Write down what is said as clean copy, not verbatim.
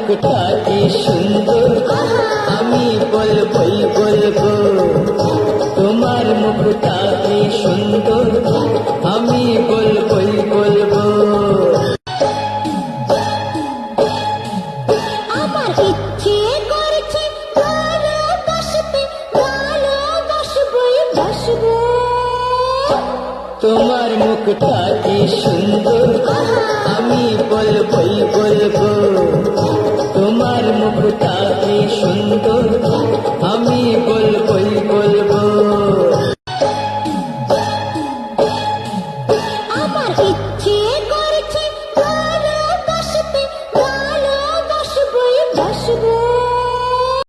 মুখটা কি সুন্দর, আমি বলবই বলবো। তোমার মুখটা কি সুন্দর, আমি বলবই বলবো। আমার ইচ্ছে করছে ভালোবাসতে, ভালোবাসবই বাসবো। তোমার মুখটা কি সুন্দর, আমি বলবই বলবো। তোমার মুখটা কি সুন্দর,